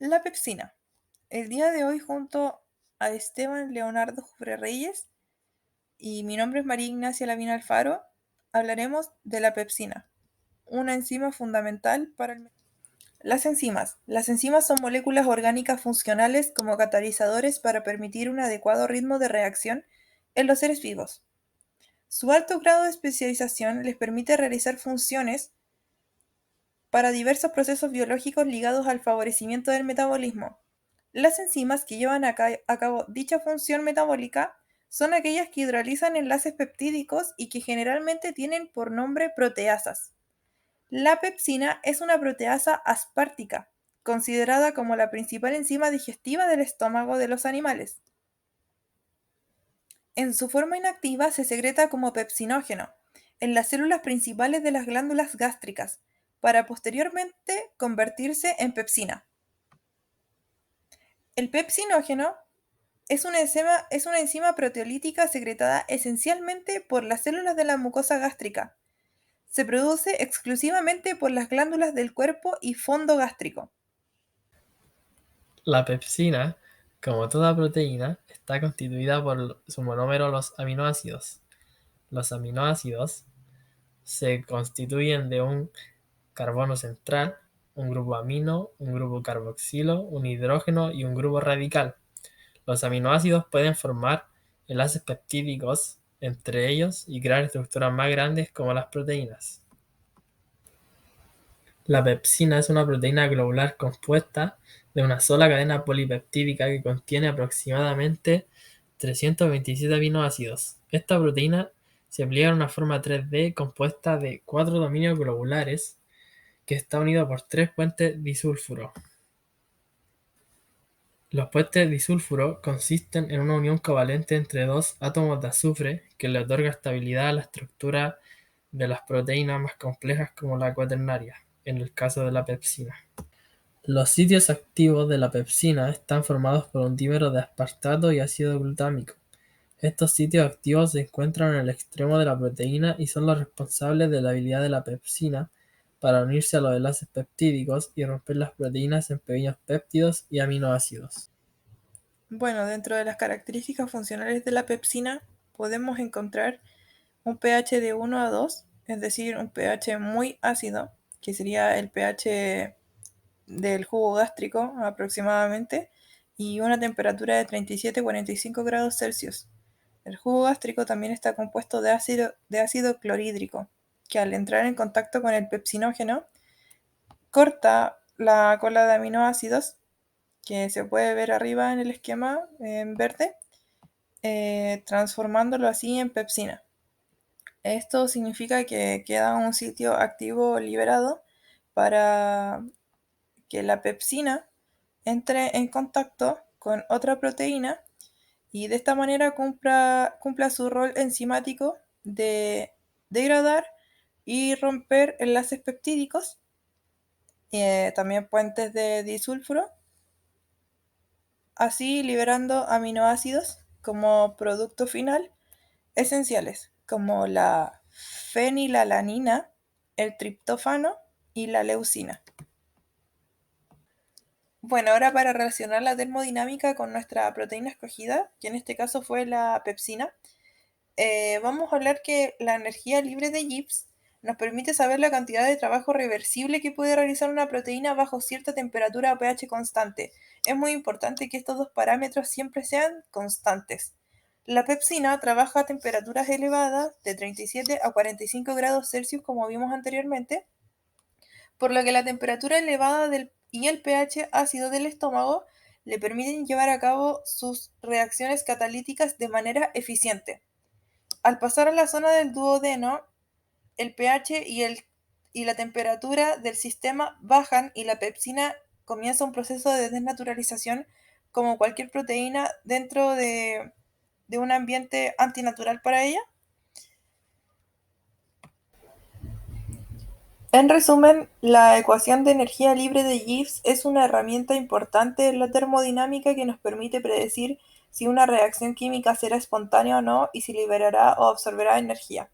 La pepsina. El día de hoy junto a Esteban Leonardo Jufre Reyes y mi nombre es María Ignacia Lavina Alfaro, hablaremos de la pepsina, una enzima fundamental para el. Las enzimas. Las enzimas son moléculas orgánicas funcionales como catalizadores para permitir un adecuado ritmo de reacción en los seres vivos. Su alto grado de especialización les permite realizar funciones para diversos procesos biológicos ligados al favorecimiento del metabolismo. Las enzimas que llevan a cabo dicha función metabólica son aquellas que hidrolizan enlaces peptídicos y que generalmente tienen por nombre proteasas. La pepsina es una proteasa aspartica, considerada como la principal enzima digestiva del estómago de los animales. En su forma inactiva se secreta como pepsinógeno en las células principales de las glándulas gástricas, para posteriormente convertirse en pepsina. El pepsinógeno es una enzima proteolítica secretada esencialmente por las células de la mucosa gástrica. Se produce exclusivamente por las glándulas del cuerpo y fondo gástrico. La pepsina, como toda proteína, está constituida por su monómero los aminoácidos. Los aminoácidos se constituyen de un carbono central, un grupo amino, un grupo carboxilo, un hidrógeno y un grupo radical. Los aminoácidos pueden formar enlaces peptídicos entre ellos y crear estructuras más grandes como las proteínas. La pepsina es una proteína globular compuesta de una sola cadena polipeptídica que contiene aproximadamente 327 aminoácidos. Esta proteína se pliega en una forma 3D compuesta de 4 dominios globulares que está unido por 3 puentes disulfuro. Los puentes disulfuro consisten en una unión covalente entre dos átomos de azufre que le otorga estabilidad a la estructura de las proteínas más complejas como la cuaternaria, en el caso de la pepsina. Los sitios activos de la pepsina están formados por un dímero de aspartato y ácido glutámico. Estos sitios activos se encuentran en el extremo de la proteína y son los responsables de la habilidad de la pepsina para unirse a los enlaces peptídicos y romper las proteínas en pequeños péptidos y aminoácidos. Bueno, dentro de las características funcionales de la pepsina podemos encontrar un pH de 1 a 2, es decir, un pH muy ácido, que sería el pH del jugo gástrico aproximadamente, y una temperatura de 37-45 grados Celsius. El jugo gástrico también está compuesto de ácido clorhídrico, que al entrar en contacto con el pepsinógeno corta la cola de aminoácidos, que se puede ver arriba en el esquema en verde, transformándolo así en pepsina. Esto significa que queda un sitio activo liberado para que la pepsina entre en contacto con otra proteína y de esta manera cumpla su rol enzimático de degradar y romper enlaces peptídicos, también puentes de disulfuro, así liberando aminoácidos como producto final esenciales, como la fenilalanina, el triptófano y la leucina. Bueno, ahora para relacionar la termodinámica con nuestra proteína escogida, que en este caso fue la pepsina, vamos a hablar que la energía libre de Gibbs nos permite saber la cantidad de trabajo reversible que puede realizar una proteína bajo cierta temperatura o pH constante. Es muy importante que estos dos parámetros siempre sean constantes. La pepsina trabaja a temperaturas elevadas de 37 a 45 grados Celsius, como vimos anteriormente, por lo que la temperatura elevada y el pH ácido del estómago le permiten llevar a cabo sus reacciones catalíticas de manera eficiente. Al pasar a la zona del duodeno, el pH y la temperatura del sistema bajan y la pepsina comienza un proceso de desnaturalización como cualquier proteína dentro de un ambiente antinatural para ella. En resumen, la ecuación de energía libre de Gibbs es una herramienta importante en la termodinámica que nos permite predecir si una reacción química será espontánea o no y si liberará o absorberá energía.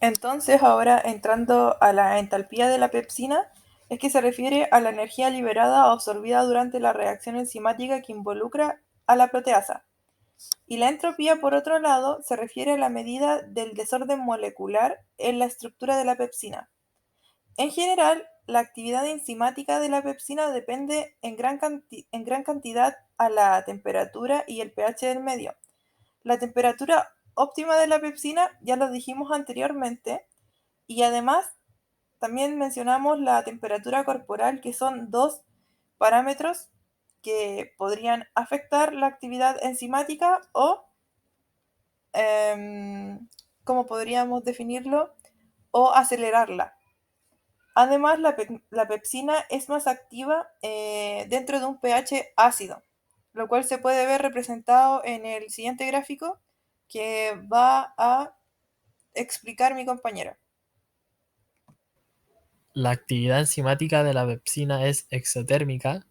Entonces, ahora entrando a la entalpía de la pepsina, es que se refiere a la energía liberada o absorbida durante la reacción enzimática que involucra a la proteasa. Y la entropía, por otro lado, se refiere a la medida del desorden molecular en la estructura de la pepsina. En general, la actividad enzimática de la pepsina depende en gran cantidad a la temperatura y el pH del medio. La temperatura óptima de la pepsina ya lo dijimos anteriormente, y además también mencionamos la temperatura corporal, que son dos parámetros que podrían afectar la actividad enzimática o, ¿cómo podríamos definirlo? O acelerarla. Además, la pepsina es más activa dentro de un pH ácido, lo cual se puede ver representado en el siguiente gráfico que va a explicar mi compañero. La actividad enzimática de la pepsina es exotérmica,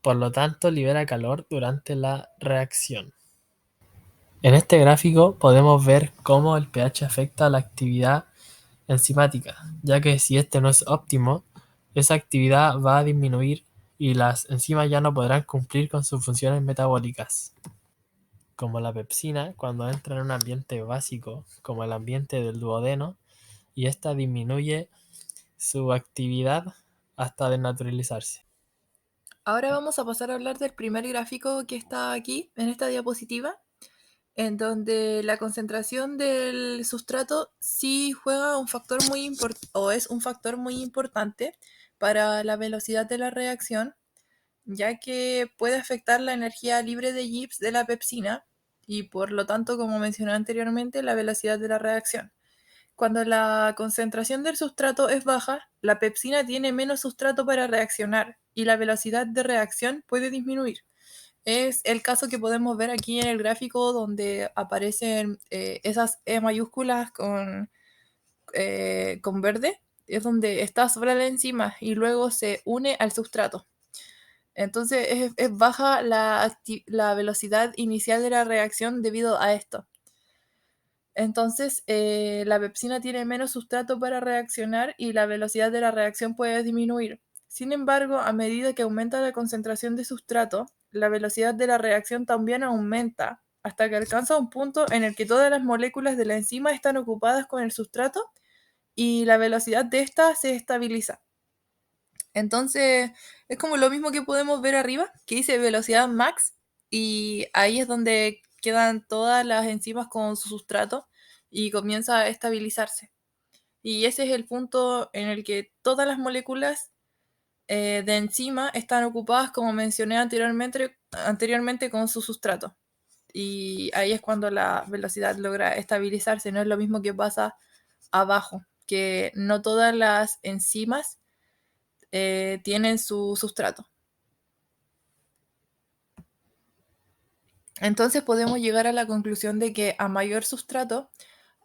por lo tanto libera calor durante la reacción. En este gráfico podemos ver cómo el pH afecta a la actividad enzimática, ya que si este no es óptimo, esa actividad va a disminuir y las enzimas ya no podrán cumplir con sus funciones metabólicas. Como la pepsina, cuando entra en un ambiente básico, como el ambiente del duodeno, y esta disminuye su actividad hasta desnaturalizarse. Ahora vamos a pasar a hablar del primer gráfico que está aquí en esta diapositiva, en donde la concentración del sustrato sí juega un factor muy importante, o es un factor muy importante para la velocidad de la reacción, ya que puede afectar la energía libre de Gibbs de la pepsina y por lo tanto, como mencioné anteriormente, la velocidad de la reacción. Cuando la concentración del sustrato es baja, la pepsina tiene menos sustrato para reaccionar y la velocidad de reacción puede disminuir. Es el caso que podemos ver aquí en el gráfico donde aparecen esas E mayúsculas con verde, es donde está sobre la enzima y luego se une al sustrato. Entonces es baja la velocidad inicial de la reacción debido a esto. Entonces, la pepsina tiene menos sustrato para reaccionar y la velocidad de la reacción puede disminuir. Sin embargo, a medida que aumenta la concentración de sustrato, la velocidad de la reacción también aumenta, hasta que alcanza un punto en el que todas las moléculas de la enzima están ocupadas con el sustrato y la velocidad de esta se estabiliza. Entonces, es como lo mismo que podemos ver arriba, que dice velocidad max, y ahí es donde quedan todas las enzimas con su sustrato y comienza a estabilizarse. Y ese es el punto en el que todas las moléculas de enzima están ocupadas, como mencioné anteriormente, con su sustrato. Y ahí es cuando la velocidad logra estabilizarse. No es lo mismo que pasa abajo, que no todas las enzimas tienen su sustrato. Entonces podemos llegar a la conclusión de que a mayor sustrato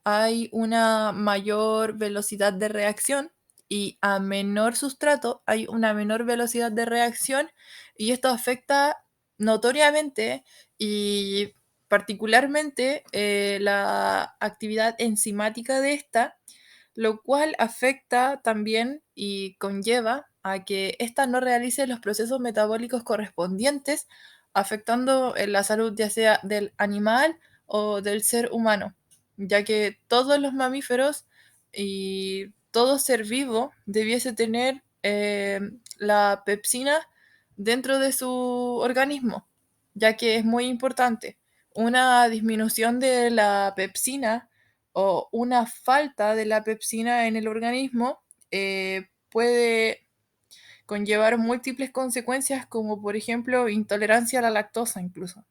hay una mayor velocidad de reacción y a menor sustrato hay una menor velocidad de reacción, y esto afecta notoriamente y particularmente la actividad enzimática de esta, lo cual afecta también y conlleva a que ésta no realice los procesos metabólicos correspondientes, afectando la salud ya sea del animal o del ser humano, ya que todos los mamíferos y todo ser vivo debiese tener la pepsina dentro de su organismo, ya que es muy importante. Una disminución de la pepsina o una falta de la pepsina en el organismo puede conllevar múltiples consecuencias, como por ejemplo intolerancia a la lactosa incluso.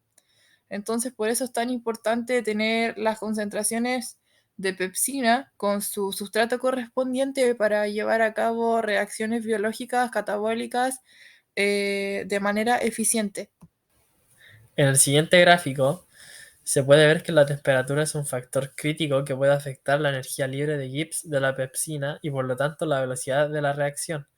Entonces, por eso es tan importante tener las concentraciones de pepsina con su sustrato correspondiente para llevar a cabo reacciones biológicas catabólicas de manera eficiente. En el siguiente gráfico se puede ver que la temperatura es un factor crítico que puede afectar la energía libre de Gibbs de la pepsina y por lo tanto la velocidad de la reacción.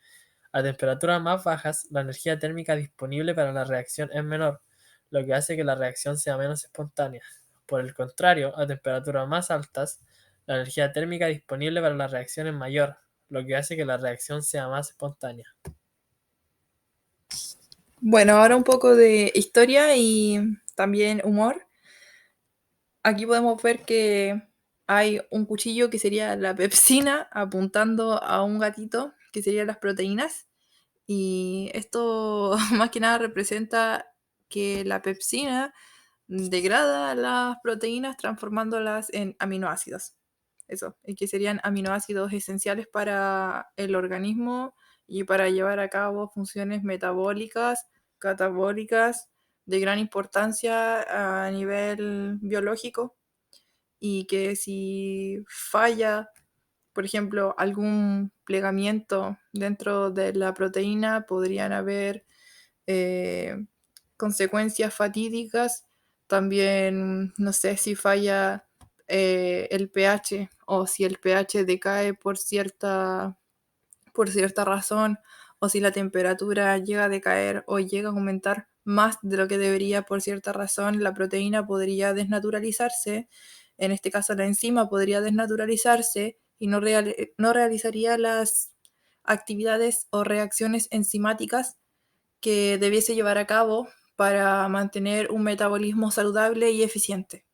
A temperaturas más bajas, la energía térmica disponible para la reacción es menor, lo que hace que la reacción sea menos espontánea. Por el contrario, a temperaturas más altas, la energía térmica disponible para la reacción es mayor, lo que hace que la reacción sea más espontánea. Bueno, ahora un poco de historia y también humor. Aquí podemos ver que hay un cuchillo que sería la pepsina apuntando a un gatito, que serían las proteínas. Y esto más que nada representa que la pepsina degrada las proteínas transformándolas en aminoácidos. Eso, y que serían aminoácidos esenciales para el organismo y para llevar a cabo funciones metabólicas, catabólicas, de gran importancia a nivel biológico y que si falla, por ejemplo, algún plegamiento dentro de la proteína, podrían haber eh, consecuencias fatídicas. También, no sé si falla el pH o si el pH decae por cierta razón o si la temperatura llega a decaer o llega a aumentar más de lo que debería por cierta razón, la proteína podría desnaturalizarse. En este caso, la enzima podría desnaturalizarse y no realizaría las actividades o reacciones enzimáticas que debiese llevar a cabo para mantener un metabolismo saludable y eficiente.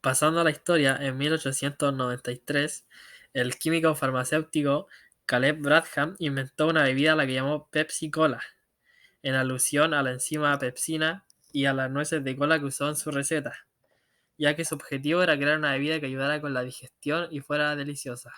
Pasando a la historia, en 1893, el químico farmacéutico Caleb Bradham inventó una bebida a la que llamó Pepsi Cola, en alusión a la enzima pepsina y a las nueces de cola que usó en su receta, ya que su objetivo era crear una bebida que ayudara con la digestión y fuera deliciosa.